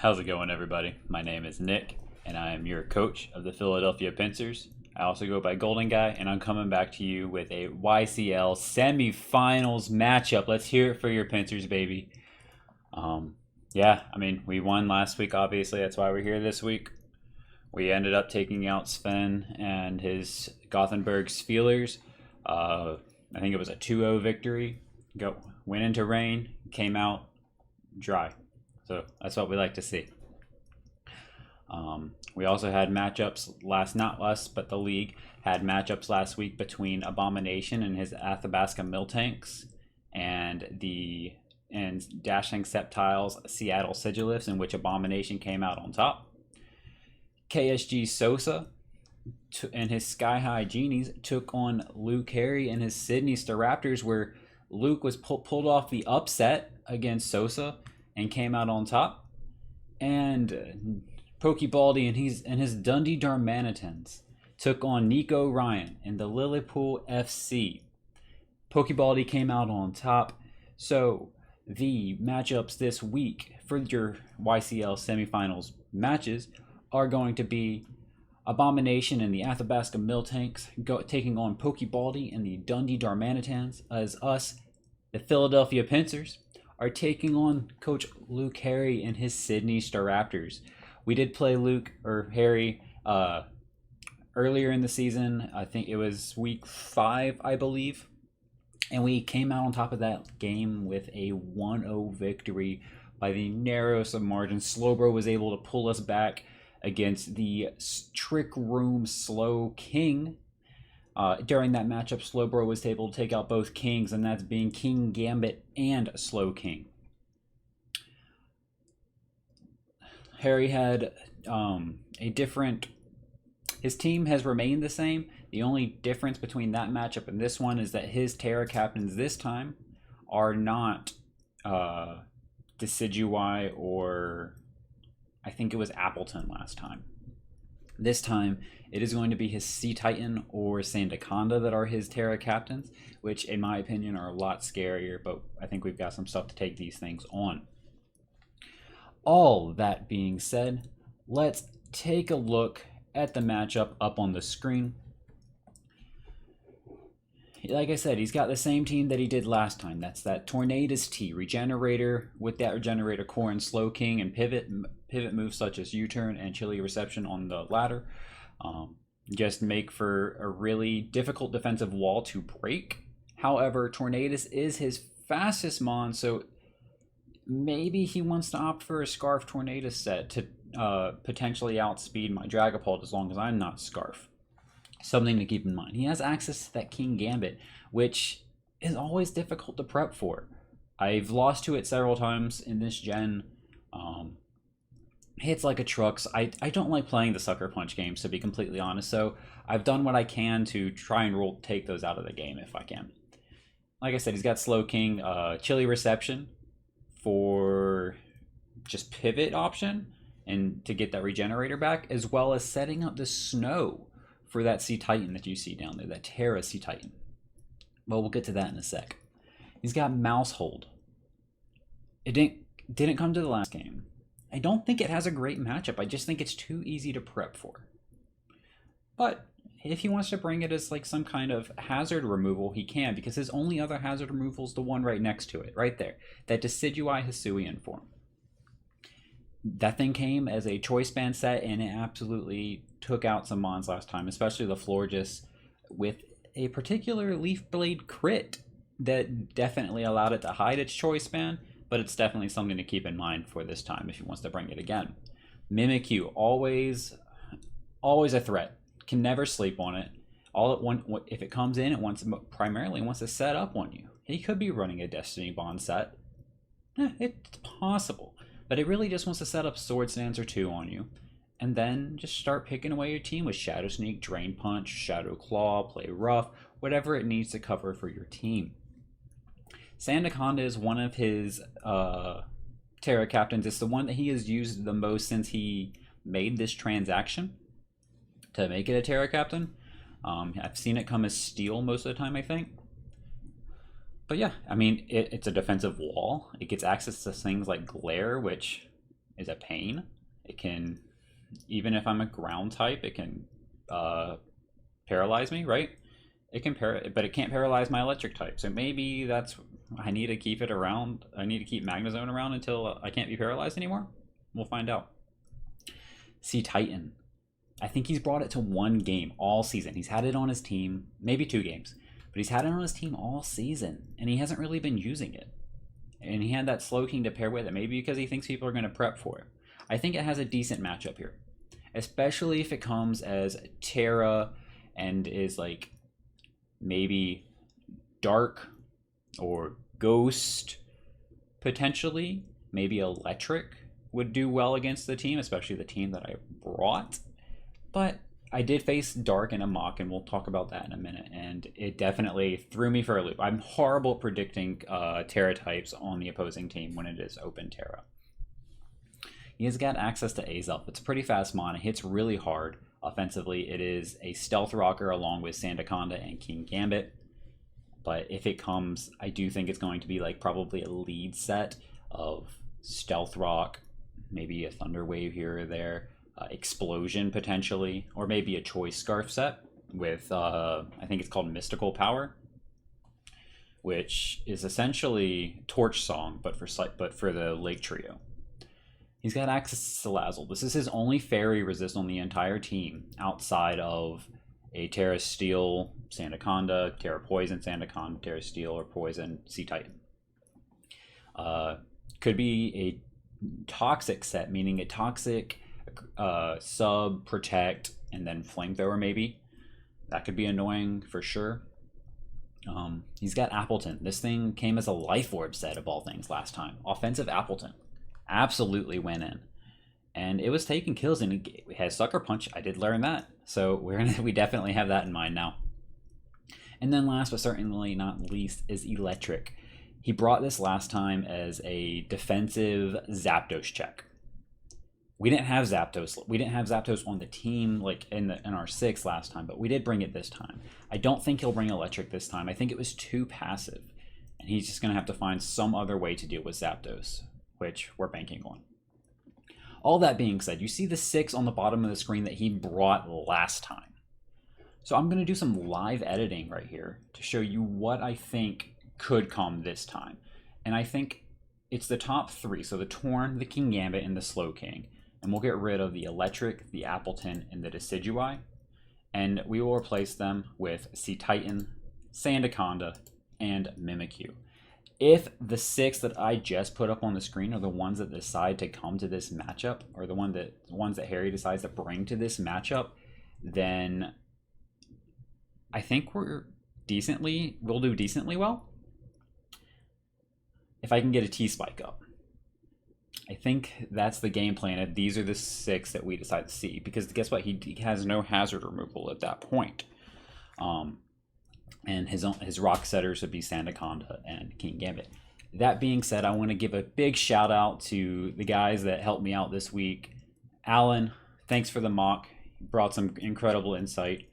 How's it going, everybody? My name is Nick, and I am your coach of the Philadelphia Pincers. I also go by Golden Guy, and I'm coming back to you with a YCL Semifinals matchup. Let's hear it for your Pincers, baby. We won last week, obviously. That's why we're here this week. We ended up taking out Sven and his Gothenburg Steelers. I think it was a 2-0 victory. Went into rain, came out dry. So that's what we like to see. We also had matchups not us, but the league had matchups last week between Abomination and his Athabasca Miltanks and DashingSceptile's Seattle Sigilifts, in which Abomination came out on top. KSG Sosa and his Sky High Genies took on Luke Harry and his Sydney Staraptors, where Luke was pulled off the upset against Sosa and came out on top. And PokeBaldy and his Dundee Darmanitans took on Niko Ryan and the Liverpool FC. PokeBaldy came out on top. So the matchups this week for your YCL semifinals matches are going to be Abomination and the Athabasca Miltanks taking on PokeBaldy and the Dundee Darmanitans, as us, the Philadelphia Pincers, are taking on Coach Luke Harry and his Sydney Staraptors. We did play Harry earlier in the season. I think it was week 5, I believe. And we came out on top of that game with a 1-0 victory by the narrowest of margins. Slowbro was able to pull us back against the Trick Room Slow King. During that matchup, Slowbro was able to take out both Kings, and that's being King Gambit and Slow King. Harry had his team has remained the same. The only difference between that matchup and this one is that his Terra Captains this time are not Decidueye, or I think it was Appleton last time. This time, it is going to be his Sea Titan or Sandaconda that are his Terra Captains, which in my opinion are a lot scarier, but I think we've got some stuff to take these things on. All that being said, let's take a look at the matchup up on the screen. Like I said, he's got the same team that he did last time. That's that Tornadus T, Regenerator with that Regenerator Core and Slow King, and pivot moves such as U-Turn and Chilly Reception on the ladder. Just make for a really difficult defensive wall to break. However, Tornadus is his fastest mon, so maybe he wants to opt for a Scarf Tornadus set to potentially outspeed my Dragapult as long as I'm not Scarf. Something to keep in mind. He has access to that King Gambit, which is always difficult to prep for. I've lost to it several times in this gen. Hits like a truck. I don't like playing the Sucker Punch games, to be completely honest, so I've done what I can to try and take those out of the game if I can. Like I said, he's got Slow King, Chilly Reception for just pivot option and to get that Regenerator back, as well as setting up the Snow for that Sea Titan that you see down there, that Terra Sea Titan. Well, we'll get to that in a sec. He's got Mouse Hold. It didn't come to the last game. I don't think it has a great matchup. I just think it's too easy to prep for. But if he wants to bring it as like some kind of hazard removal, he can, because his only other hazard removal is the one right next to it, right there. That Decidueye Hisuian form. That thing came as a choice band set, and it absolutely took out some mons last time, especially the Florges, with a particular Leaf Blade crit that definitely allowed it to hide its choice band, but it's definitely something to keep in mind for this time if he wants to bring it again. Mimikyu, always a threat. Can never sleep on it. If it comes in, it primarily wants to set up on you. He could be running a Destiny Bond set. It's possible. But it really just wants to set up Sword Stance or 2 on you, and then just start picking away your team with Shadow Sneak, Drain Punch, Shadow Claw, Play Rough, whatever it needs to cover for your team. Sandaconda is one of his Terra Captains. It's the one that he has used the most since he made this transaction to make it a Terra Captain. I've seen it come as Steel most of the time, I think. But yeah, I mean, it's a defensive wall. It gets access to things like Glare, which is a pain. It can, even if I'm a ground type, it can paralyze me, right? It can but it can't paralyze my electric type. So maybe that's, I need to keep it around. I need to keep Magnezone around until I can't be paralyzed anymore. We'll find out. Sea Titan. I think he's brought it to 1 game all season. He's had it on his team, maybe 2 games, but he's had it on his team all season, and he hasn't really been using it. And he had that Slowking to pair with it, maybe because he thinks people are going to prep for it. I think it has a decent matchup here, especially if it comes as Terra and is like maybe Dark or Ghost, potentially. Maybe Electric would do well against the team, especially the team that I brought. But I did face Dark in a mock, and we'll talk about that in a minute, and it definitely threw me for a loop. I'm horrible at predicting Terra types on the opposing team when it is open Terra. He has got access to Azelf. It's a pretty fast mon. It hits really hard offensively. It is a Stealth Rocker along with Sandaconda and King Gambit. But if it comes, I do think it's going to be like probably a lead set of Stealth Rock, maybe a Thunder Wave here or there, Explosion potentially, or maybe a Choice Scarf set with, I think it's called Mystical Power, which is essentially Torch Song, but for the Lake Trio. He's got access to Salazzle. This is his only fairy resist on the entire team outside of a Terra Steel Sandaconda, Terra Poison Sandaconda, Terra Steel or Poison Sea Titan. Could be a toxic set, meaning a toxic sub, protect, and then flamethrower maybe. That could be annoying for sure. He's got Appleton. This thing came as a Life Orb set of all things last time. Offensive Appleton. Absolutely went in. And it was taking kills, and it has Sucker Punch. I did learn that. So we definitely have that in mind now. And then last but certainly not least is Electric. He brought this last time as a defensive Zapdos check. We didn't have Zapdos. We didn't have Zapdos on the team like in our 6 last time, but we did bring it this time. I don't think he'll bring Electric this time. I think it was too passive, and he's just going to have to find some other way to deal with Zapdos, which we're banking on. All that being said, you see the 6 on the bottom of the screen that he brought last time. So I'm going to do some live editing right here to show you what I think could come this time. And I think it's the top 3, so the Torn, the King Gambit, and the Slowking. And we'll get rid of the Electric, the Appleton, and the Decidueye. And we will replace them with Sea Titan, Sandaconda, and Mimikyu. If the 6 that I just put up on the screen are the ones that decide to come to this matchup, or the ones that Harry decides to bring to this matchup, then I think we'll do decently well. If I can get a T-Spike up. I think that's the game plan if these are the 6 that we decide to see. Because guess what? He has no hazard removal at that point. And his rock setters would be Sandaconda and King Gambit. That being said, I want to give a big shout out to the guys that helped me out this week. Alan, thanks for the mock. Brought some incredible insight.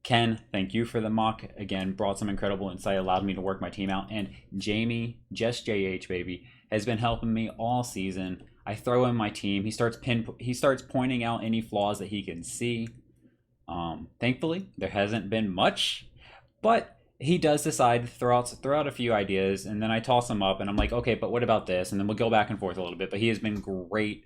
Ken, thank you for the mock. Again, brought some incredible insight, allowed me to work my team out. And Jamie, just JH baby, has been helping me all season. I throw in my team. He starts pointing out any flaws that he can see. Thankfully, there hasn't been much, but he does decide to throw out a few ideas, and then I toss them up, and I'm like, okay, but what about this? And then we'll go back and forth a little bit. But he has been great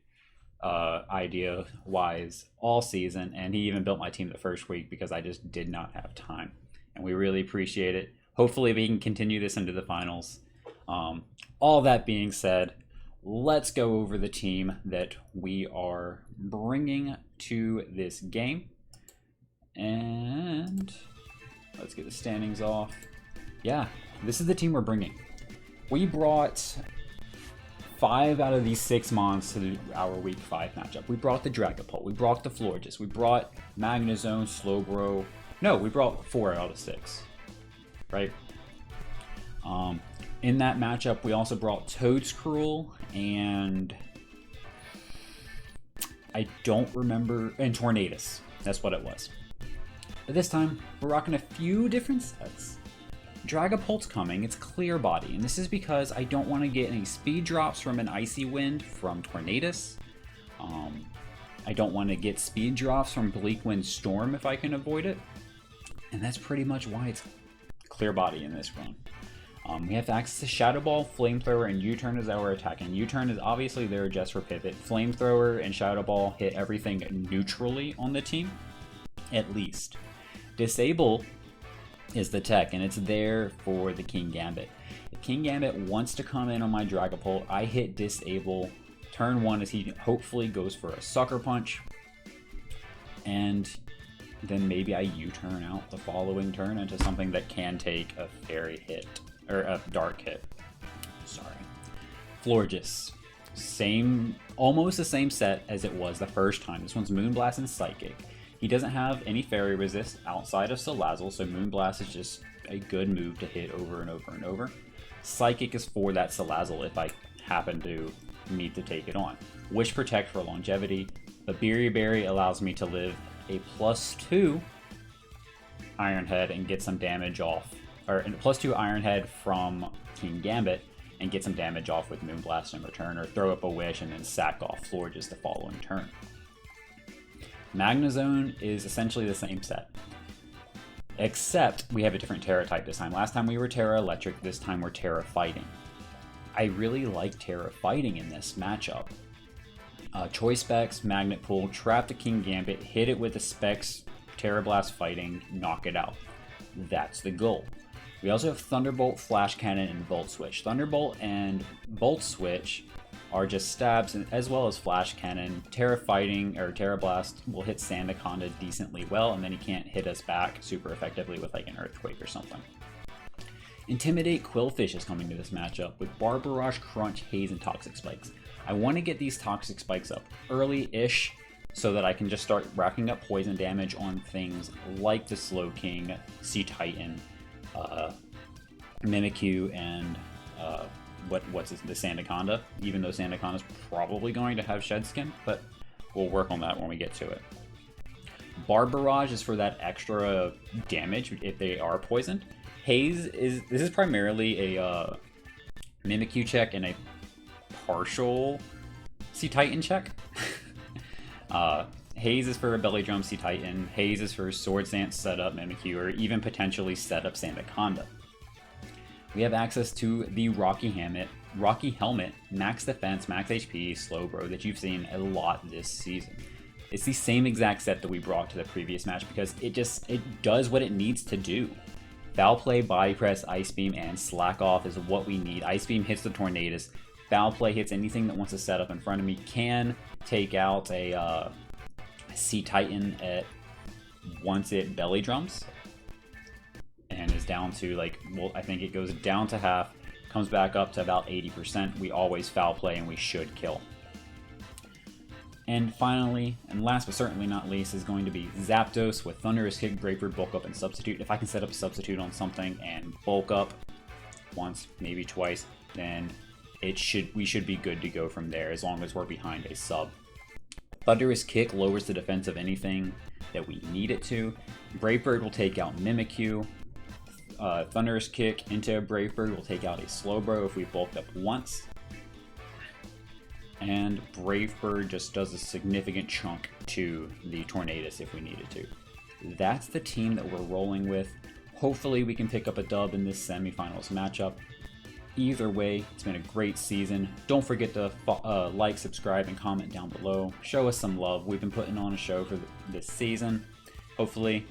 idea-wise all season, and he even built my team the first week because I just did not have time. And we really appreciate it. Hopefully we can continue this into the finals. All that being said, let's go over the team that we are bringing to this game. And let's get the standings off. Yeah, this is the team we're bringing. We brought 5 out of these 6 mons to our week 5 matchup. We brought the Dragapult, we brought the Florges, we brought Magnezone, Slowbro. No, we brought 4 out of 6, right? In that matchup, we also brought Toadscruel and I don't remember, and Tornadus. That's what it was. But this time, we're rocking a few different sets. Dragapult's coming, it's Clear Body, and this is because I don't want to get any speed drops from an Icy Wind from Tornadus. I don't want to get speed drops from Bleak Wind Storm if I can avoid it. And that's pretty much why it's clear body in this run. We have access to Shadow Ball, Flamethrower, and U-Turn as our attack. And U-Turn is obviously there just for pivot. Flamethrower and Shadow Ball hit everything neutrally on the team, at least. Disable is the tech, and it's there for the King Gambit. If King Gambit wants to come in on my Dragapult, I hit Disable turn 1 as he hopefully goes for a Sucker Punch. And then maybe I U-turn out the following turn into something that can take a fairy hit, or a dark hit. Sorry. Florges. Almost the same set as it was the first time. This one's Moonblast and Psychic. He doesn't have any fairy resist outside of Salazzle, so Moonblast is just a good move to hit over and over and over. Psychic is for that Salazzle if I happen to need to take it on. Wish Protect for longevity, but Berry allows me to live a +2 Iron Head and get some damage off, or a +2 Iron Head from King Gambit and get some damage off with Moonblast in return, or throw up a Wish and then sack off Florges the following turn. Magnezone is essentially the same set, except we have a different Terra type this time. Last time we were Terra Electric, this time we're Terra Fighting. I really like Terra Fighting in this matchup. Choice Specs, Magnet Pull, trap the King Gambit, hit it with the Specs, Terra Blast Fighting, knock it out. That's the goal. We also have Thunderbolt, Flash Cannon, and Volt Switch. Thunderbolt and Volt Switch are just stabs, as well as Flash Cannon. Terra Fighting, or Terra Blast, will hit Sandaconda decently well, and then he can't hit us back super effectively with like an Earthquake or something. Intimidate Qwilfish is coming to this matchup with Barbarage, Crunch, Haze, and Toxic Spikes. I want to get these Toxic Spikes up early-ish so that I can just start racking up poison damage on things like the Slowking, Sea Titan, Mimikyu, and the Sandaconda, even though Sandaconda's probably going to have Shed Skin, but we'll work on that when we get to it. Barbarage is for that extra damage if they are poisoned. Haze is primarily a Mimikyu check and a partial Sea Titan check. Haze is for a Belly Drum Sea Titan. Haze is for Swords Dance setup Mimikyu, or even potentially setup Sandaconda. We have access to the Rocky Helmet, Max Defense, Max HP, Slowbro that you've seen a lot this season. It's the same exact set that we brought to the previous match because it does what it needs to do. Foul Play, Body Press, Ice Beam, and Slack Off is what we need. Ice Beam hits the Tornadus. Foul Play hits anything that wants to set up in front of me. Can take out a Sea Titan at once it Belly Drums. And is down to I think it goes down to half, comes back up to about 80%. We always Foul Play and we should kill. And finally, and last but certainly not least, is going to be Zapdos with Thunderous Kick, Grapefruit, Bulk Up, and Substitute. If I can set up a Substitute on something and bulk up once, maybe twice, then we should be good to go from there as long as we're behind a sub. Thunderous Kick lowers the defense of anything that we need it to. Brave Bird will take out Mimikyu. Thunderous Kick into Brave Bird will take out a Slowbro if we bulked up once. And Brave Bird just does a significant chunk to the Tornadus if we needed to. That's the team that we're rolling with. Hopefully we can pick up a dub in this semifinals matchup. Either way, it's been a great season. Don't forget to like, subscribe, and comment down below. Show us some love. We've been putting on a show for this season. Hopefully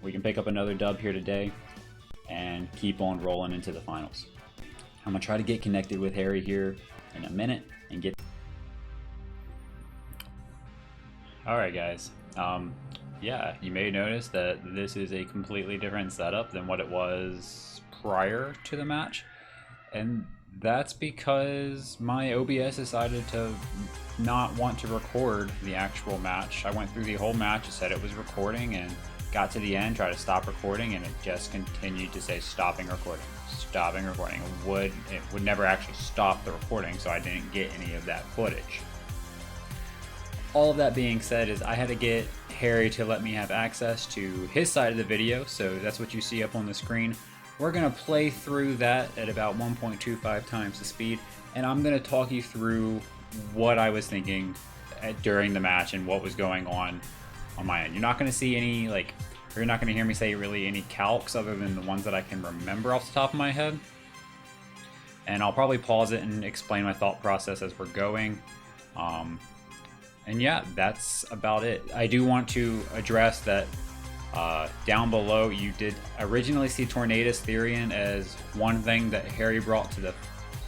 we can pick up another dub here today and keep on rolling into the finals. I'm going to try to get connected with Harry here in a minute and get... Alright guys, yeah, you may notice that this is a completely different setup than what it was prior to the match, and that's because my OBS decided to not want to record the actual match. I went through the whole match, it said it was recording, and got to the end, tried to stop recording, and it just continued to say stopping recording, stopping recording. It would never actually stop the recording, so I didn't get any of that footage. All of that being said is I had to get Harry to let me have access to his side of the video, so that's what you see up on the screen. We're going to play through that at about 1.25 times the speed, and I'm going to talk you through what I was thinking during the match and what was going on my end. You're not going to see any, like, or you're not going to hear me say really any calcs other than the ones that I can remember off the top of my head. And I'll probably pause it and explain my thought process as we're going. And yeah, that's about it. I do want to address that down below, you did originally see Tornadus Therian as one thing that Harry brought to the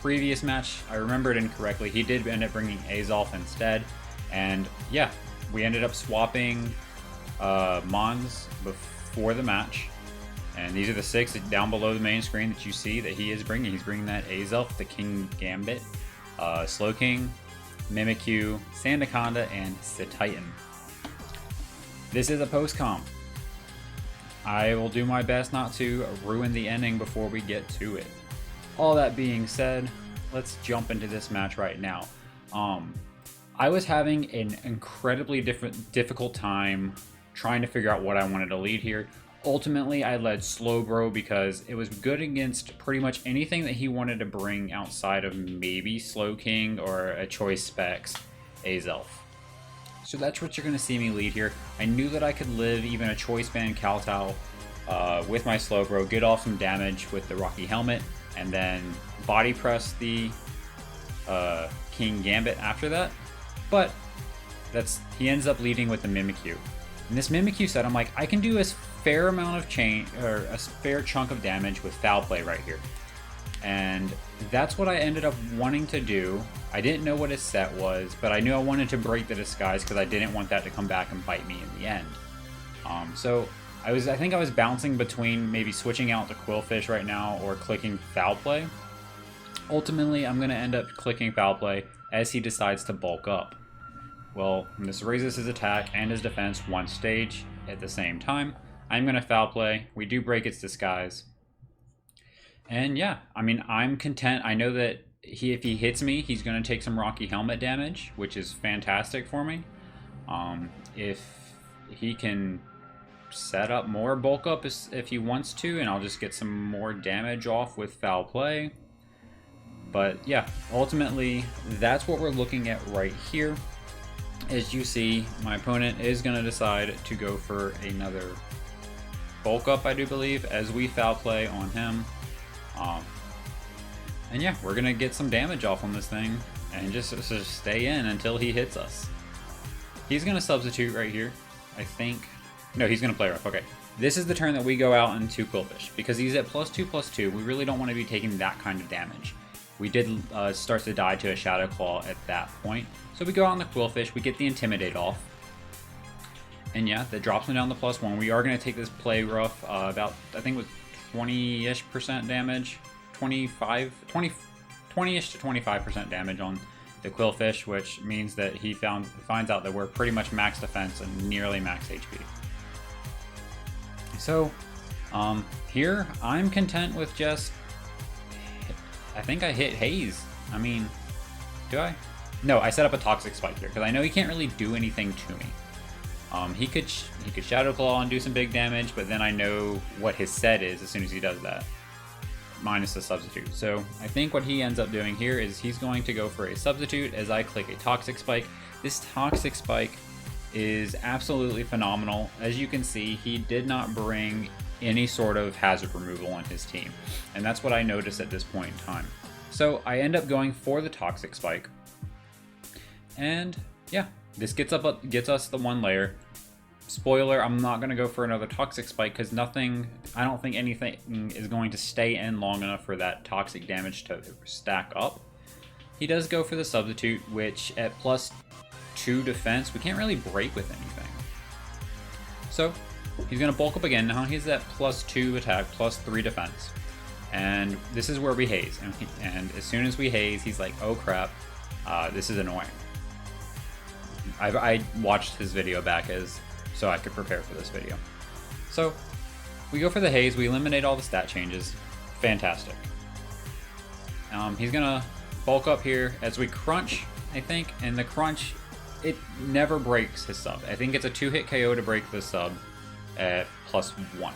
previous match. I remembered incorrectly. He did end up bringing Azolf instead. And yeah, we ended up swapping Mons before the match. And these are the 6 down below the main screen that you see that he is bringing. He's bringing that Azolf, the King Gambit, Slowking, Mimikyu, Sandaconda, and Cetitan. This is a post-comp. I will do my best not to ruin the ending before we get to it. All that being said, let's jump into this match right now. I was having an incredibly difficult time trying to figure out what I wanted to lead here. Ultimately, I led Slowbro because it was good against pretty much anything that he wanted to bring outside of maybe Slowking or a Choice Specs Azelf. So that's what you're going to see me lead here. I knew that I could live even a Choice Band Kowtow with my Slowbro, get off some damage with the Rocky Helmet, and then body press the King Gambit after that. But he ends up leading with the Mimikyu. In this Mimikyu set, I'm like, I can do a fair amount of a fair chunk of damage with Foul Play right here. And that's what I ended up wanting to do. I didn't know what his set was, but I knew I wanted to break the disguise because I didn't want that to come back and bite me in the end. So I think I was bouncing between maybe switching out to Qwilfish right now or clicking Foul Play. Ultimately, I'm going to end up clicking Foul Play as he decides to bulk up. Well, this raises his attack and his defense one stage at the same time. I'm going to Foul Play. We do break its disguise. And yeah, I mean, I'm content. I know that if he hits me, he's going to take some Rocky Helmet damage, which is fantastic for me. If he can set up more bulk up if he wants to, and I'll just get some more damage off with Foul Play. But yeah, ultimately, that's what we're looking at right here. As you see, my opponent is going to decide to go for another bulk up, I do believe, as we Foul Play on him. And yeah, we're going to get some damage off on this thing and just stay in until he hits us. He's going to substitute right here, I think. No, he's going to play rough. Okay. This is the turn that we go out into Qwilfish. Because he's at +2/+2, we really don't want to be taking that kind of damage. We did start to die to a Shadow Claw at that point. So we go out on the Qwilfish, we get the Intimidate off. And yeah, that drops him down to +1. We are going to take this play rough about, I think it was 20-ish% damage. 20-ish to 25% damage on the Qwilfish, which means that he finds out that we're pretty much max defense and nearly max HP. So here I'm content with just, I think I hit Haze. I mean, do I? No, I set up a Toxic Spike here because I know he can't really do anything to me. He could Shadow Claw and do some big damage, but then I know what his set is as soon as he does that, minus the substitute. So I think what he ends up doing here is he's going to go for a substitute as I click a Toxic Spike. This Toxic Spike is absolutely phenomenal. As you can see, he did not bring any sort of hazard removal on his team, and that's what I noticed at this point in time. So I end up going for the Toxic Spike, and yeah, this gets us the 1 layer. Spoiler, I'm not going to go for another Toxic Spike because I don't think anything is going to stay in long enough for that toxic damage to stack up. He does go for the substitute, which at +2 defense, we can't really break with anything. So he's going to bulk up again. Now he's at +2 attack, +3 defense. And this is where we haze. And as soon as we haze, he's like, oh crap, this is annoying. I watched his video back so I could prepare for this video. So we go for the haze, we eliminate all the stat changes. Fantastic. He's gonna bulk up here as we crunch, I think, and the crunch, it never breaks his sub. I think it's a 2-hit KO to break the sub at +1.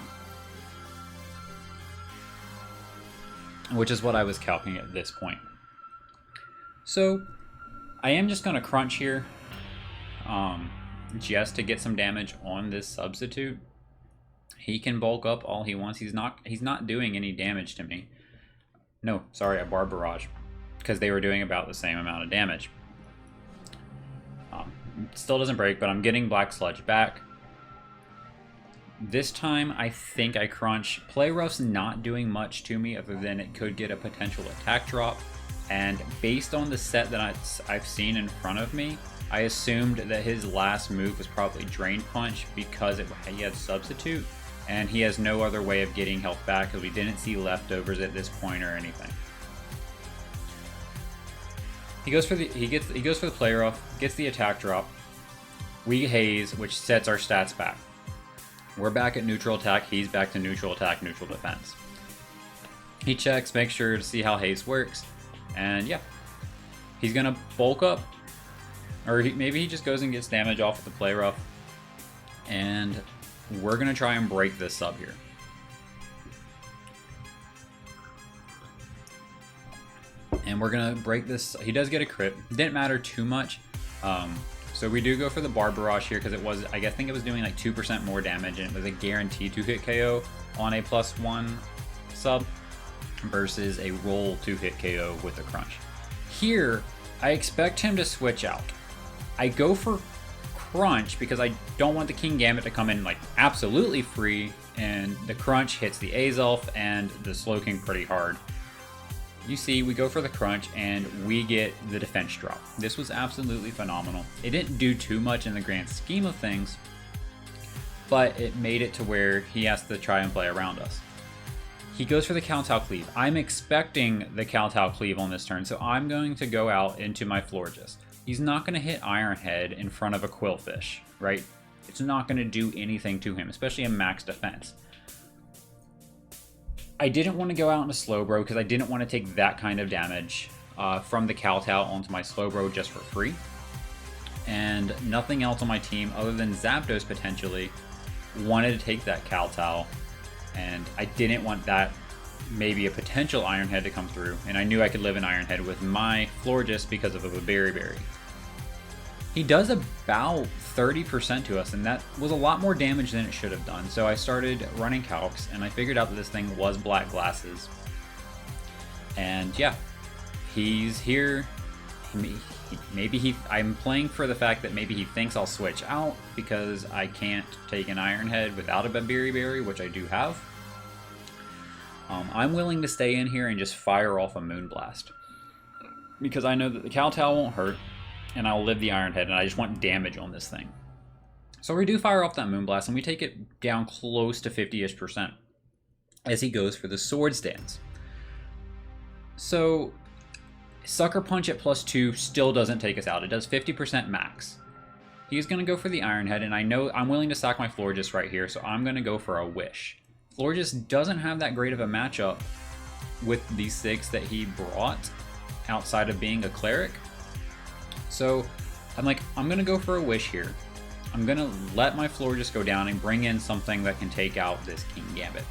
Which is what I was calculating at this point. So I am just gonna crunch here. just to get some damage on this substitute. He can bulk up all he wants. He's not doing any damage to me. No, sorry, a Barb Barrage, because they were doing about the same amount of damage. Still doesn't break, but I'm getting Black Sludge back. This time, I think I crunch. Play Rough's not doing much to me other than it could get a potential attack drop. And based on the set that I've seen in front of me, I assumed that his last move was probably Drain Punch because he had Substitute. And he has no other way of getting health back because we didn't see leftovers at this point or anything. He goes for the Play Rough, gets the attack drop. We Haze, which sets our stats back. We're back at neutral attack. He's back to neutral attack, neutral defense. He checks, makes sure to see how Haze works, and yeah, he's gonna bulk up, or maybe he just goes and gets damage off with the Play Rough, and we're gonna try and break this sub here. And we're gonna break this. He does get a crit. Didn't matter too much. So we do go for the Barb Barrage here because it was, I think it was doing like 2% more damage, and it was a guaranteed 2-hit KO on a +1 sub versus a roll 2-hit KO with a crunch. Here, I expect him to switch out. I go for crunch because I don't want the King Gambit to come in like absolutely free, and the crunch hits the Azelf and the Slowking pretty hard. You see, we go for the crunch and we get the defense drop. This was absolutely phenomenal. It didn't do too much in the grand scheme of things, but it made it to where he has to try and play around us. He goes for the Kowtow Cleave. I'm expecting the Kowtow Cleave on this turn, so I'm going to go out into my Florges. He's not going to hit Iron Head in front of a Qwilfish, right? It's not going to do anything to him, especially in max defense. I didn't want to go out into Slowbro because I didn't want to take that kind of damage from the Kowtow onto my Slowbro just for free. And nothing else on my team other than Zapdos potentially wanted to take that Kowtow. And I didn't want that maybe a potential Iron Head to come through. And I knew I could live in Iron Head with my Florges because of a Berry Berry. He does about 30% to us, and that was a lot more damage than it should have done. So I started running calcs, and I figured out that this thing was Black Glasses. And yeah, he's here. I'm playing for the fact that maybe he thinks I'll switch out because I can't take an Iron Head without a Berry Berry, which I do have. I'm willing to stay in here and just fire off a Moonblast because I know that the Kowtow won't hurt, and I'll live the Iron Head, and I just want damage on this thing. So we do fire off that Moonblast, and we take it down close to 50-ish% as he goes for the Swords Dance. So Sucker Punch at +2 still doesn't take us out. It does 50% max. He's going to go for the Iron Head, and I know I'm willing to sack my Florges right here, so I'm going to go for a Wish. Florges doesn't have that great of a matchup with the 6 that he brought outside of being a Cleric. So I'm like, I'm going to go for a Wish here. I'm going to let my Florges go down and bring in something that can take out this King Gambit.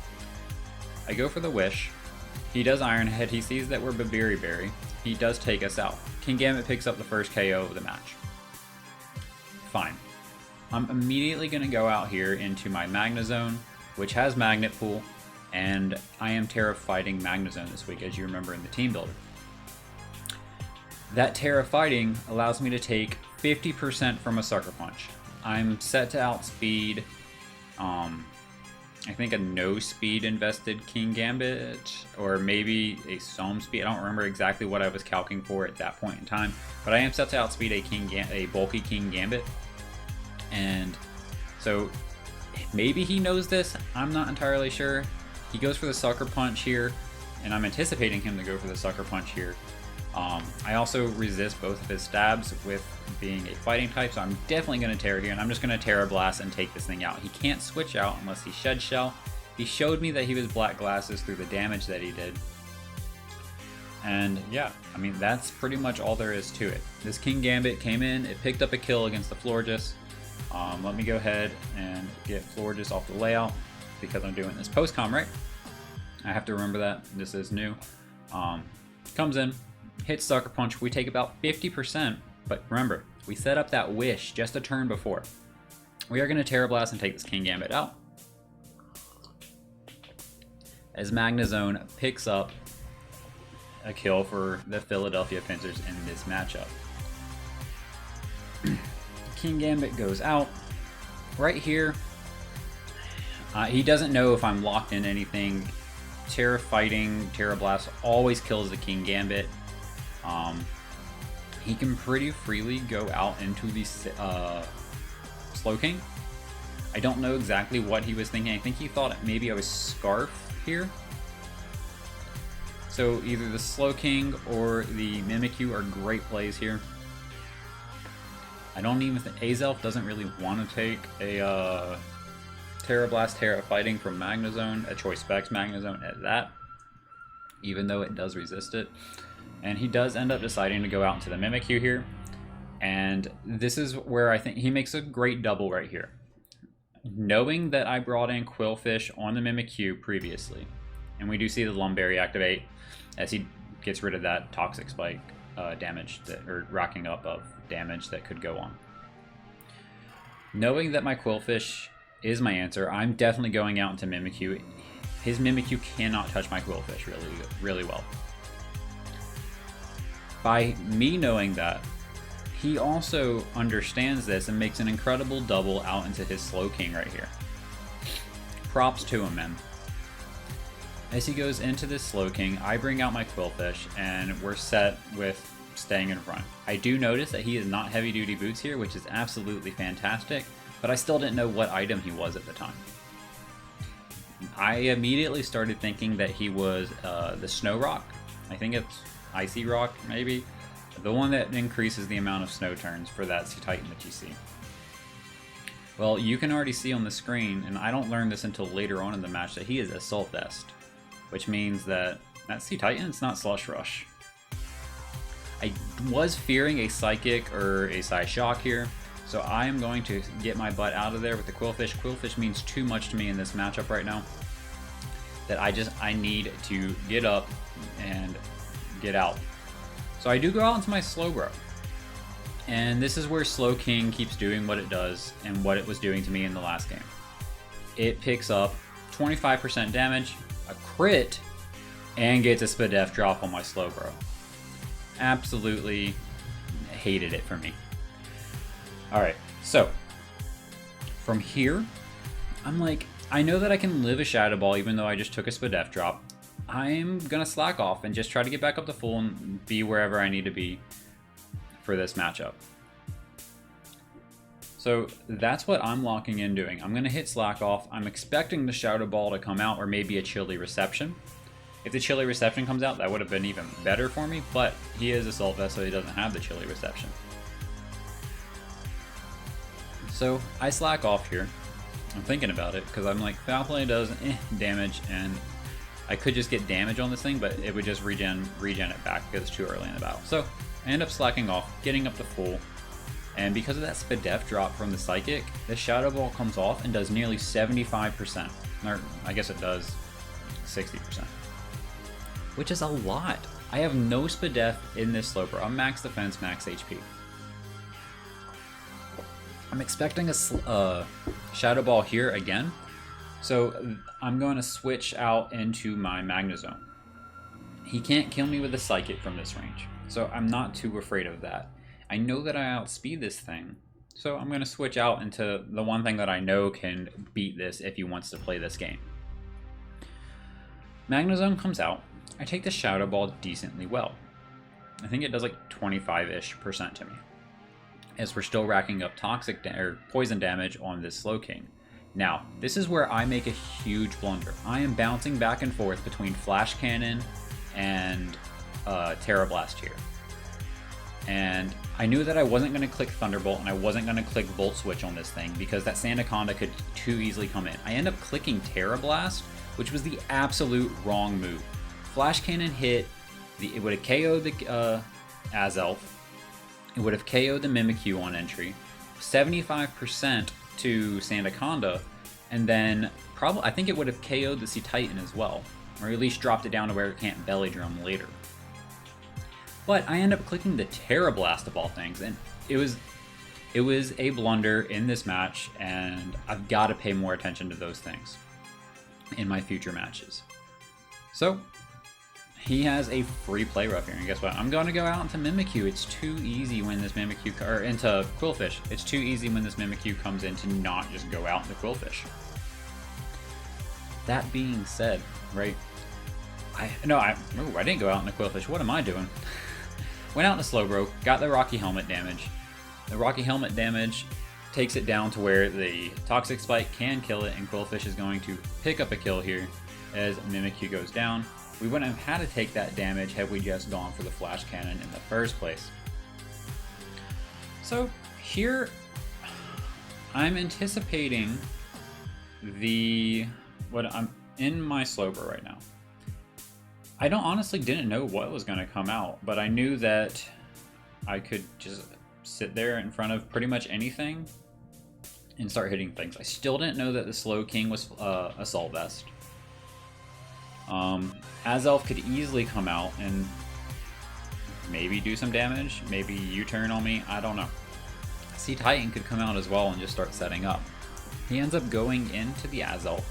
I go for the Wish. He does Iron Head. He sees that we're Berry Berry. He does take us out. King Gambit picks up the first KO of the match. Fine. I'm immediately going to go out here into my Magnezone, which has Magnet Pool, and I am Terra fighting Magnezone this week, as you remember in the team builder. That Terra Fighting allows me to take 50% from a Sucker Punch. I'm set to outspeed, I think a no speed invested King Gambit, or maybe a some speed. I don't remember exactly what I was calculating for at that point in time, but I am set to outspeed a bulky King Gambit. And so maybe he knows this, I'm not entirely sure. He goes for the Sucker Punch here, and I'm anticipating him to go for the Sucker Punch here. I also resist both of his stabs with being a fighting type, so I'm definitely going to Terra here, and I'm just going to Terra Blast and take this thing out. He can't switch out unless he Shed Shell. He showed me that he was Black Glasses through the damage that he did. And yeah, I mean, that's pretty much all there is to it. This King Gambit came in, it picked up a kill against the Florges. Let me go ahead and get Florges off the layout because I'm doing this post-com, right? I have to remember that. This is new. Comes in, hits Sucker Punch. We take about 50%, but remember, We set up that Wish just a turn before. We are going to Terra Blast and take this Kingambit out. As Magnezone picks up a kill for the Philadelphia Pincers in this matchup. Kingambit goes out. Right here, he doesn't know if I'm locked in anything. Terra Fighting, Terra Blast always kills the Kingambit. He can pretty freely go out into the Slowking. I don't know exactly what he was thinking. I think he thought maybe I was Scarf here. So either the Slowking or the Mimikyu are great plays here. I don't even think Azelf doesn't really want to take a Terra Blast, Terra Fighting from Magnezone, a Choice Specs Magnezone at that, even though it does resist it. And he does end up deciding to go out into the Mimikyu here. And this is where I think he makes a great double right here. Knowing that I brought in Qwilfish on the Mimikyu previously, and we do see the Lumberry activate as he gets rid of that Toxic Spike damage, or racking up of damage that could go on. Knowing that my Qwilfish is my answer, I'm definitely going out into Mimikyu. His Mimikyu cannot touch my Qwilfish really well. By me knowing that, he also understands this and makes an incredible double out into his Slowking right here. Props to him, man. As he goes into this Slowking, I bring out my Qwilfish, and we're set with staying in front. I do notice that he is not Heavy Duty Boots here, which is absolutely fantastic, but I still didn't know what item he was at the time. I immediately started thinking that he was the Snow Rock. I think it's Icy Rock, maybe. The one that increases the amount of snow turns for that Sea Titan that you see. Well, you can already see on the screen, and I don't learn this until later on in the match, that he is Assault Vest, which means that Sea Titan is not Slush Rush. I was fearing a Psychic or a Psyshock here, so I am going to get my butt out of there with the Qwilfish. Qwilfish means too much to me in this matchup right now, that I need to get up and get out. So I do go out into my Slowbro. And this is where Slowking keeps doing what it does and what it was doing to me in the last game. It picks up 25% damage, a crit, and gets a SquidDaFeed drop on my Slowbro. Absolutely hated it for me. Alright, so from here, I'm like, I know that I can live a Shadow Ball even though I just took a SquidDaFeed drop. I'm gonna slack off and just try to get back up to full and be wherever I need to be for this matchup. So that's what I'm locking in doing. I'm gonna hit slack off. I'm expecting the Shadow Ball to come out, or maybe a Chilly Reception. If the Chilly Reception comes out, that would have been even better for me, but he is Assault Vest, so he doesn't have the Chilly Reception. So I slack off here. I'm thinking about it, because I'm like, Foul Play does damage, and I could just get damage on this thing, but it would just regen it back because it's too early in the battle. So I end up slacking off, getting up to full, and because of that SquidDaFeed drop from the Psychic, the Shadow Ball comes off and does nearly 75%. Or I guess it does 60%. Which is a lot. I have no SquidDaFeed in this Slowbro. I'm max defense, max HP. I'm expecting a Shadow Ball here again. So I'm going to switch out into my Magnezone. He can't kill me with a Psychic from this range, so I'm not too afraid of that. I know that I outspeed this thing, so I'm going to switch out into the one thing that I know can beat this if he wants to play this game. Magnezone comes out. I take the Shadow Ball decently well. I think it does like 25-ish% to me, as we're still racking up toxic or poison damage on this Slowking. Now, this is where I make a huge blunder. I am bouncing back and forth between Flash Cannon and Terra Blast here. And I knew that I wasn't going to click Thunderbolt and I wasn't going to click Volt Switch on this thing because that Sandaconda could too easily come in. I end up clicking Terra Blast, which was the absolute wrong move. Flash Cannon hit, it would have KO'd the Azelf, it would have KO'd the Mimikyu on entry, 75% to Sandaconda, and then probably I think it would have KO'd the Sea Titan as well, or at least dropped it down to where it can't Belly Drum later. But I end up clicking the Terra Blast of all things, and it was It was a blunder in this match, and I've got to pay more attention to those things in my future matches. So, he has a free play rough here, and guess what? I'm going to go out into Mimikyu. It's too easy when this Mimikyu, or into Qwilfish. It's too easy when this Mimikyu comes in to not just go out into Qwilfish. That being said, right? I didn't go out into Qwilfish. What am I doing? Went out into Slowbro, got the Rocky Helmet damage. The Rocky Helmet damage takes it down to where the Toxic Spike can kill it, and Qwilfish is going to pick up a kill here as Mimikyu goes down. We wouldn't have had to take that damage had we just gone for the Flash Cannon in the first place. So here, I'm anticipating I'm in my Slowbro right now. I honestly didn't know what was going to come out, but I knew that I could just sit there in front of pretty much anything and start hitting things. I still didn't know that the Slow King was Assault Vest. Azelf could easily come out and maybe do some damage, maybe U-turn on me, I don't know. Sea Titan could come out as well and just start setting up. He ends up going into the Azelf,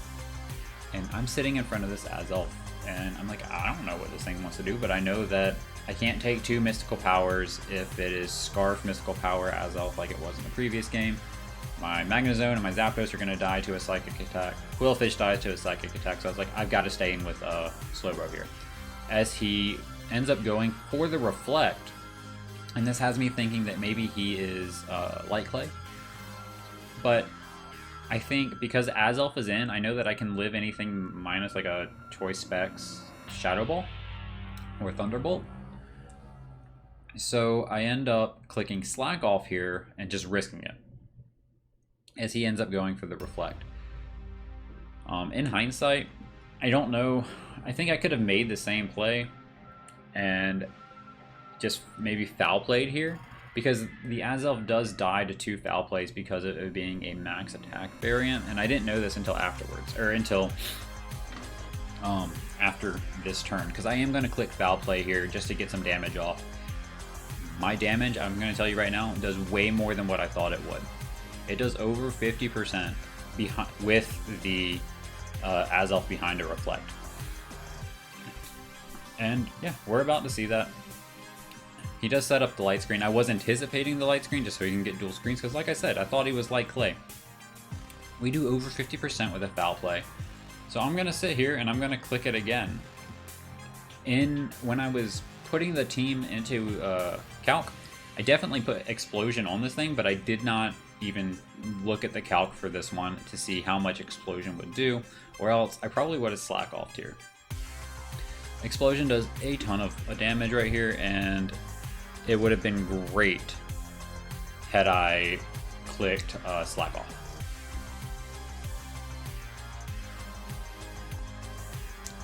and I'm sitting in front of this Azelf, and I'm like, I don't know what this thing wants to do, but I know that I can't take 2 mystical powers if it is Scarf Mystical Power Azelf like it was in the previous game. My Magnezone and my Zapdos are going to die to a Psychic Attack. Qwilfish dies to a Psychic Attack, so I was like, I've got to stay in with Slowbro here. As he ends up going for the Reflect, and this has me thinking that maybe he is Light Clay. But I think because Azelf is in, I know that I can live anything minus like a Choice Specs Shadow Ball or Thunderbolt. So I end up clicking Slack Off here and just risking it, as he ends up going for the Reflect. In hindsight, I don't know. I think I could have made the same play and just maybe foul played here, because the Azelf does die to 2 foul plays because of it being a max attack variant, and I didn't know this until afterwards, or until after this turn, because I am going to click foul play here just to get some damage off. My damage, I'm going to tell you right now, does way more than what I thought it would. It does over 50% with the Azelf behind a Reflect. And yeah, we're about to see that. He does set up the light screen. I was anticipating the light screen just so he can get dual screens, because like I said, I thought he was Light Clay. We do over 50% with a foul play. So I'm going to sit here and I'm going to click it again. When I was putting the team into Calc, I definitely put Explosion on this thing, but I did not even look at the calc for this one to see how much Explosion would do, or else I probably would have Slack offed here. Explosion does a ton of damage right here, and it would have been great had I clicked Slack Off.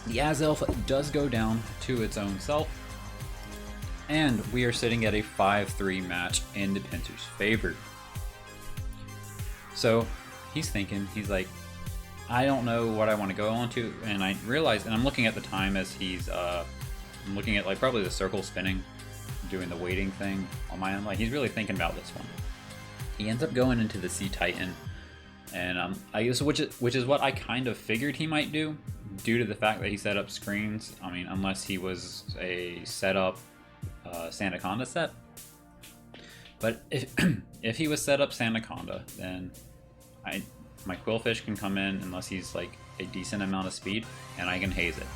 The Azelf does go down to its own self, and we are sitting at a 5-3 match in the Pinsir's favor. So he's thinking, he's like, I don't know what I want to go on to, and I realize, and I'm looking at the time as he's, I'm looking at like probably the circle spinning, doing the waiting thing on my end. Like, he's really thinking about this one. He ends up going into the Sea Titan, and which is what I kind of figured he might do, due to the fact that he set up screens. I mean, unless he was a setup Sandaconda set. But if he was set up Sandaconda, then my Qwilfish can come in unless he's like a decent amount of speed, and I can haze it.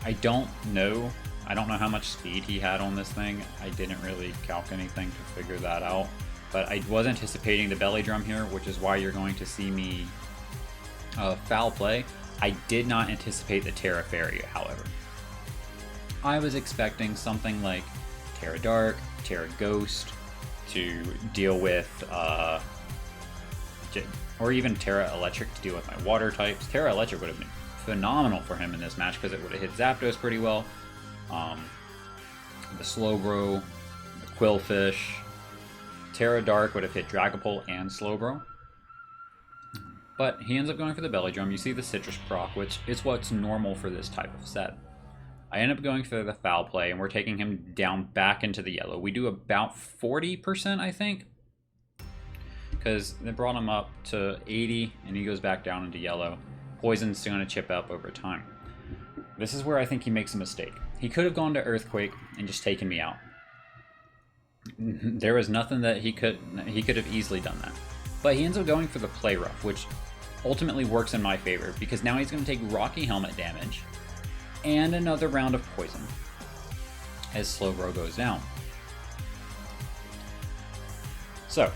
I don't know how much speed he had on this thing. I didn't really calc anything to figure that out. But I was anticipating the belly drum here, which is why you're going to see me foul play. I did not anticipate the Terra Fairy, however. I was expecting something like Terra Dark, Terra Ghost to deal with, or even Terra Electric to deal with my water types. Terra Electric would have been phenomenal for him in this match because it would have hit Zapdos pretty well. The Slowbro, the Qwilfish, Terra Dark would have hit Dragapult and Slowbro. But he ends up going for the belly drum. You see the citrus proc, which is what's normal for this type of set. I end up going for the foul play, and we're taking him down back into the yellow. We do about 40%, I think, because they brought him up to 80, and he goes back down into yellow. Poison's going to chip up over time. This is where I think he makes a mistake. He could have gone to Earthquake and just taken me out. There was nothing that he could have easily done that. But he ends up going for the Play Rough, which ultimately works in my favor, because now he's going to take Rocky Helmet damage and another round of poison as Slowbro goes down. So,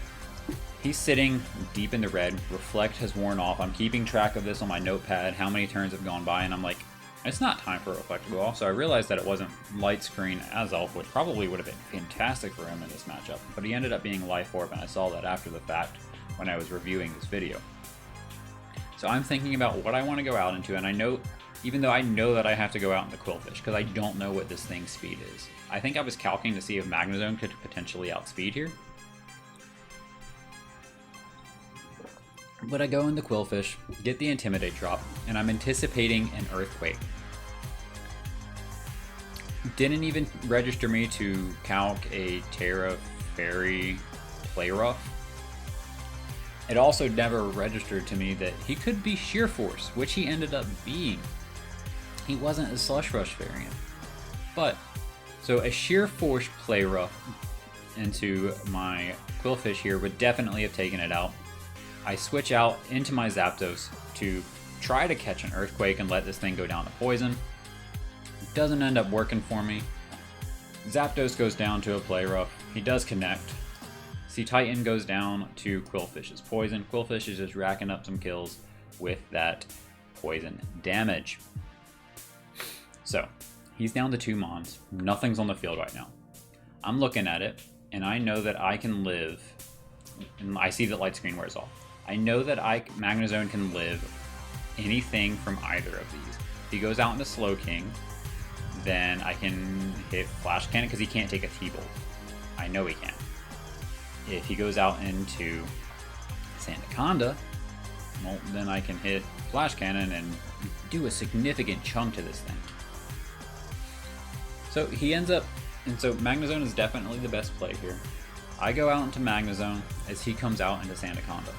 he's sitting deep in the red. Reflect has worn off. I'm keeping track of this on my notepad, how many turns have gone by, and I'm like, it's not time for Reflect to go off. So I realized that it wasn't Light Screen as Elf, which probably would have been fantastic for him in this matchup, but he ended up being Life Orb, and I saw that after the fact when I was reviewing this video. So I'm thinking about what I want to go out into, and I know, even though I know that I have to go out into Qwilfish, because I don't know what this thing's speed is. I think I was calculating to see if Magnezone could potentially outspeed here. But I go into Qwilfish, get the Intimidate drop, and I'm anticipating an Earthquake. Didn't even register me to calc a Terra Fairy Play Rough. It also never registered to me that he could be Sheer Force, which he ended up being. He wasn't a Slush Rush variant. But, so a Sheer Force Play Rough into my Qwilfish here would definitely have taken it out. I switch out into my Zapdos to try to catch an Earthquake and let this thing go down to poison. Doesn't end up working for me. Zapdos goes down to a Play Rough. He does connect. See, Titan goes down to Qwilfish's poison. Qwilfish is just racking up some kills with that poison damage. So, he's down to 2 Mons. Nothing's on the field right now. I'm looking at it, and I know that I can live. And I see that Light Screen wears off. I know that Magnezone can live anything from either of these. If he goes out into Slowking, then I can hit Flash Cannon because he can't take a T-Bolt. I know he can. If he goes out into Sandaconda, well, then I can hit Flash Cannon and do a significant chunk to this thing. So he ends up, and so Magnezone is definitely the best play here. I go out into Magnezone as he comes out into Sandaconda.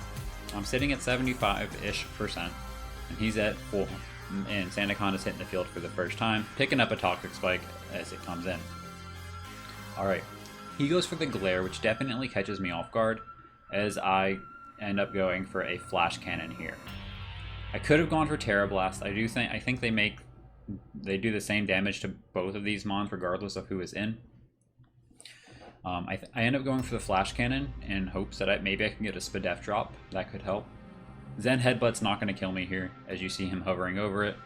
I'm sitting at 75-ish%, and he's at full, and Sandaconda's hitting the field for the first time, picking up a Toxic Spike as it comes in. Alright, he goes for the Glare, which definitely catches me off guard, as I end up going for a Flash Cannon here. I could have gone for Terra Blast. I think they do the same damage to both of these Mons regardless of who is in. I end up going for the Flash Cannon in hopes that maybe I can get a SquidDaFeed drop. That could help. Zen Headbutt's not going to kill me here, as you see him hovering over it.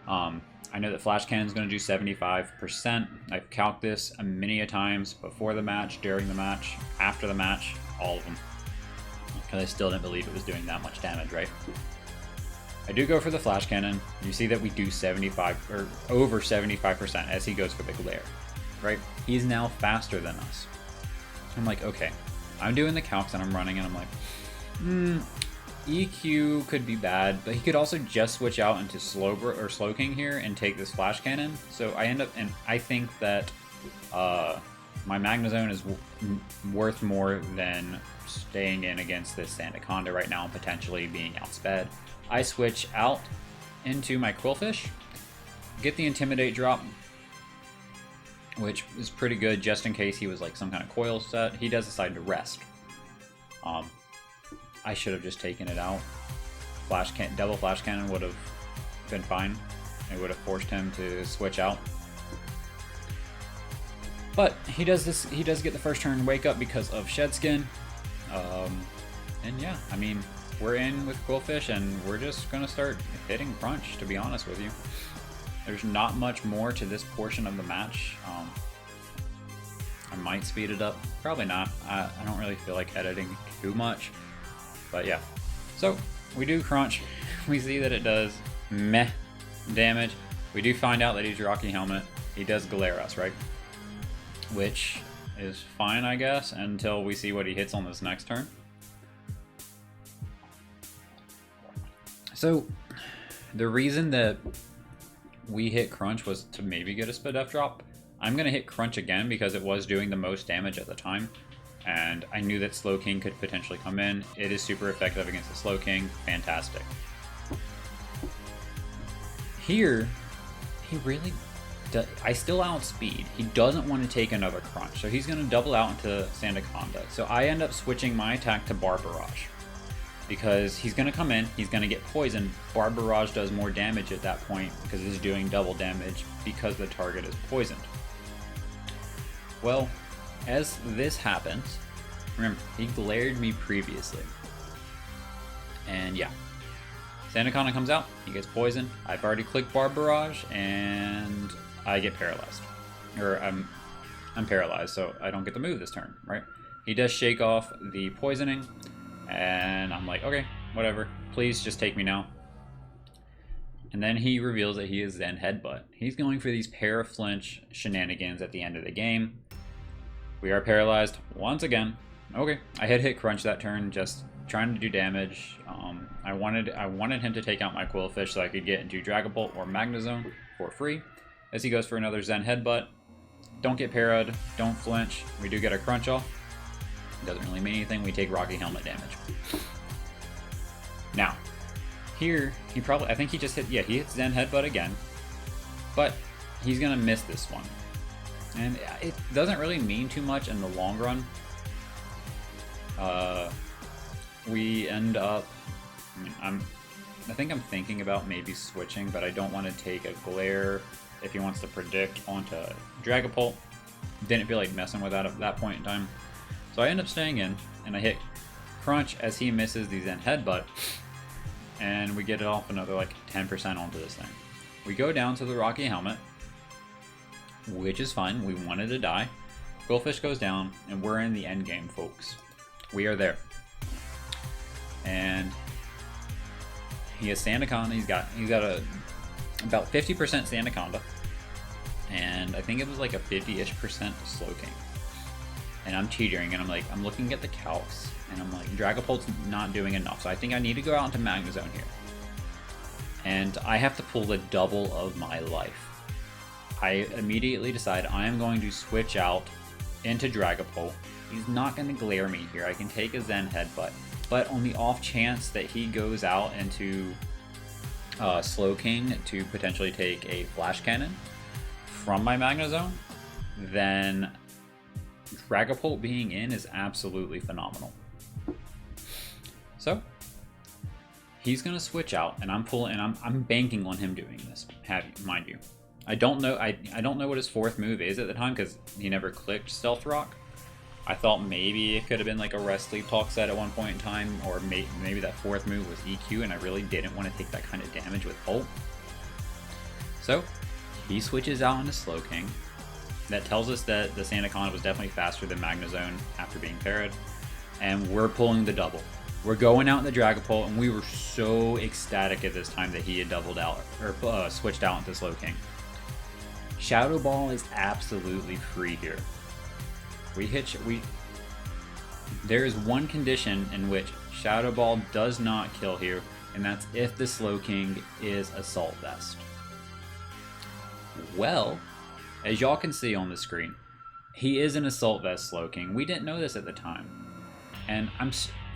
I know that Flash Cannon's going to do 75%. I've calced this many a times before the match, during the match, after the match, all of them. Because I still didn't believe it was doing that much damage, right? I do go for the Flash Cannon. You see that we do 75 or over 75% as he goes for the Glare, right? He's now faster than us. I'm like, okay. I'm doing the calcs and I'm running and I'm like, EQ could be bad, but he could also just switch out into Slowking here and take this Flash Cannon. So I end up, and I think that my Magnezone is worth more than staying in against this Sandaconda right now and potentially being outsped. I switch out into my Qwilfish, get the Intimidate drop, which is pretty good just in case he was like some kind of coil set. He does decide to rest. I should have just taken it out. Double Flash Cannon would have been fine. It would have forced him to switch out. But he does this. He does get the first turn Wake Up because of Shed Skin. And yeah, I mean, we're in with Qwilfish, and we're just gonna start hitting Crunch. To be honest with you, there's not much more to this portion of the match. I might speed it up. Probably not. I don't really feel like editing too much. But yeah, so we do Crunch. We see that it does meh damage. We do find out that he's Rocky Helmet. He does Glare us, right? Which is fine, I guess, until we see what he hits on this next turn. So the reason that we hit Crunch was to maybe get a SquidDaFeed drop. I'm going to hit Crunch again because it was doing the most damage at the time. And I knew that Slowking could potentially come in. It is super effective against the Slowking. Fantastic. Here, he really does. I still outspeed. He doesn't want to take another Crunch. So he's going to double out into Sandaconda. So I end up switching my attack to Barbarage. Because he's going to come in, he's going to get poisoned. Barbarage does more damage at that point because it's doing double damage because the target is poisoned. Well, as this happens, remember, he glared me previously. And yeah, Sandaconda comes out, he gets poisoned. I've already clicked Barbarage, and I get paralyzed. Or I'm paralyzed, so I don't get to move this turn, right? He does shake off the poisoning. And I'm like, okay, whatever. Please just take me now. And then he reveals that he is Zen Headbutt. He's going for these para-flinch shenanigans at the end of the game. We are paralyzed once again. Okay, I had hit Crunch that turn, just trying to do damage. I wanted him to take out my Qwilfish so I could get into Dragapult or Magnezone for free. As he goes for another Zen Headbutt. Don't get parried, don't flinch. We do get a Crunch off. Doesn't really mean anything. We take Rocky Helmet damage. Now, here, I think he just hit, yeah, he hits Zen Headbutt again. But he's going to miss this one. And it doesn't really mean too much in the long run. We end up, I think I'm thinking about maybe switching, but I don't want to take a Glare if he wants to predict onto Dragapult. Didn't feel like messing with that at that point in time. So I end up staying in, and I hit Crunch as he misses the Zen Headbutt, and we get it off another like 10% onto this thing. We go down to the Rocky Helmet, which is fine. We wanted to die. Qwilfish goes down, and we're in the end game, folks. We are there. And he has Sandaconda. He's got about 50% Sandaconda, and I think it was like a 50-ish% Slowking. And I'm teetering, and I'm looking at the calcs, and I'm like, Dragapult's not doing enough, so I think I need to go out into Magnezone here. And I have to pull the double of my life. I immediately decide I am going to switch out into Dragapult. He's not going to glare me here. I can take a Zen Headbutt, but on the off chance that he goes out into Slowking to potentially take a Flash Cannon from my Magnezone, then Dragapult being in is absolutely phenomenal. So he's gonna switch out, and I'm banking on him doing this. Mind you, I don't know what his fourth move is at the time because he never clicked Stealth Rock. I thought maybe it could have been like a Rest Sleep Talk set at one point in time, or maybe that fourth move was EQ, and I really didn't want to take that kind of damage with Bolt. So he switches out into Slowking. That tells us that the Sandaconda was definitely faster than Magnezone after being parried. And we're pulling the double. We're going out in the Dragapult, and we were so ecstatic at this time that he had doubled out, or switched out into Slowking. Shadow Ball is absolutely free here. There is one condition in which Shadow Ball does not kill here, and that's if the Slowking is Assault Vest. Well, as y'all can see on the screen, he is an Assault Vest Slowking. We didn't know this at the time. And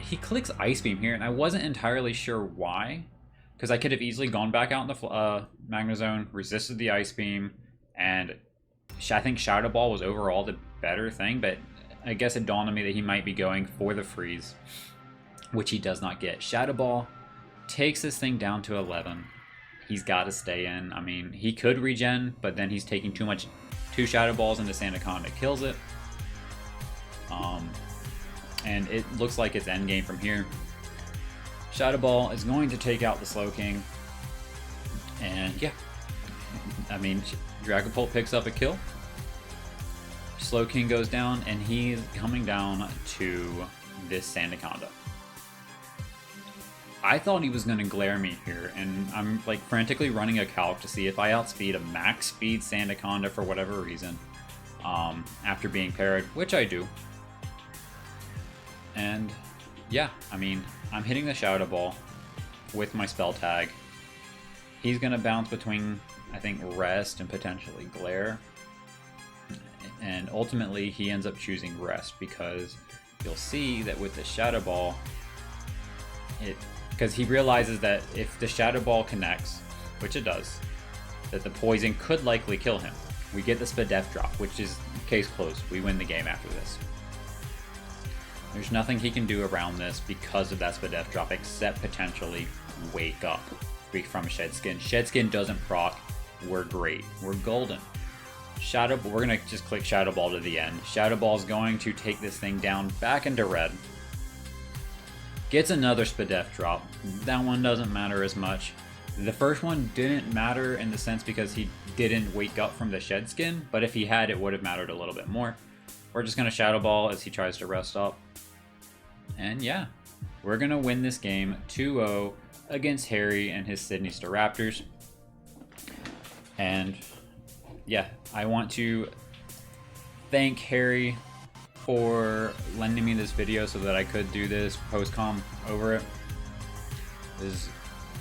he clicks Ice Beam here, and I wasn't entirely sure why. Because I could have easily gone back out in the Magnezone, resisted the Ice Beam, and I think Shadow Ball was overall the better thing, but I guess it dawned on me that he might be going for the freeze, which he does not get. Shadow Ball takes this thing down to 11. He's got to stay in. I mean, he could regen, but then he's taking two Shadow Balls into Sandaconda, kills it. And it looks like it's endgame from here. Shadow Ball is going to take out the Slowking. And yeah, I mean, Dragapult picks up a kill. Slowking goes down, and he's coming down to this Sandaconda. I thought he was going to glare me here, and I'm like frantically running a calc to see if I outspeed a max speed Sandaconda for whatever reason after being parried, which I do. And yeah, I mean, I'm hitting the Shadow Ball with my spell tag. He's going to bounce between I think Rest and potentially Glare. And ultimately he ends up choosing Rest because you'll see that with the Shadow Ball, because he realizes that if the Shadow Ball connects, which it does, that the poison could likely kill him. We get the SquidDaFeed drop, which is case closed. We win the game after this. There's nothing he can do around this because of that SquidDaFeed drop except potentially Wake Up from Shedskin. Shedskin doesn't proc. We're great. We're golden. We're gonna just click Shadow Ball to the end. Shadow Ball is going to take this thing down back into red. Gets another SquidDaFeed drop. That one doesn't matter as much. The first one didn't matter in the sense because he didn't wake up from the Shedskin, but if he had, it would have mattered a little bit more. We're just gonna Shadow Ball as he tries to rest up. And yeah, we're gonna win this game 2-0 against Harry and his Sydney Staraptors. And yeah, I want to thank Harry for lending me this video so that I could do this post-com over it. It was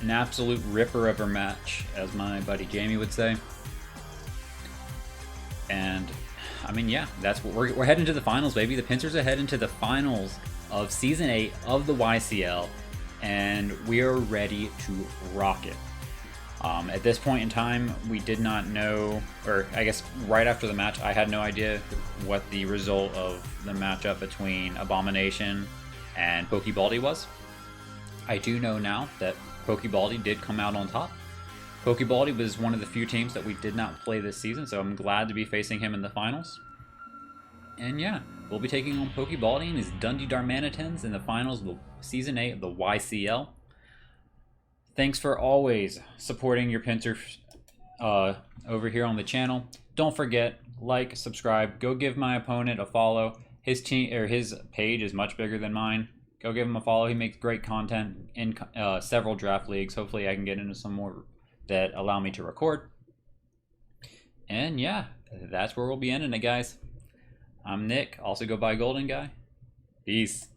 an absolute ripper of a match, as my buddy Jamie would say. And I mean, yeah, that's what we're heading to the finals, baby. The Pincers are heading to the finals of Season 8 of the YCL, and we are ready to rock it. At this point in time, we did not know, or I guess right after the match, I had no idea what the result of the matchup between Abomination and PokeBaldy was. I do know now that PokeBaldy did come out on top. PokeBaldy was one of the few teams that we did not play this season, so I'm glad to be facing him in the finals. And yeah, we'll be taking on PokeBaldy and his Dundee Darmanitans in the finals of Season 8 of the YCL. Thanks for always supporting your Pincers over here on the channel. Don't forget, like, subscribe, go give my opponent a follow. His team or his page is much bigger than mine. Go give him a follow. He makes great content in several draft leagues. Hopefully I can get into some more that allow me to record. And yeah, that's where we'll be ending it, guys. I'm Nick, also go by Golden Guy. Peace.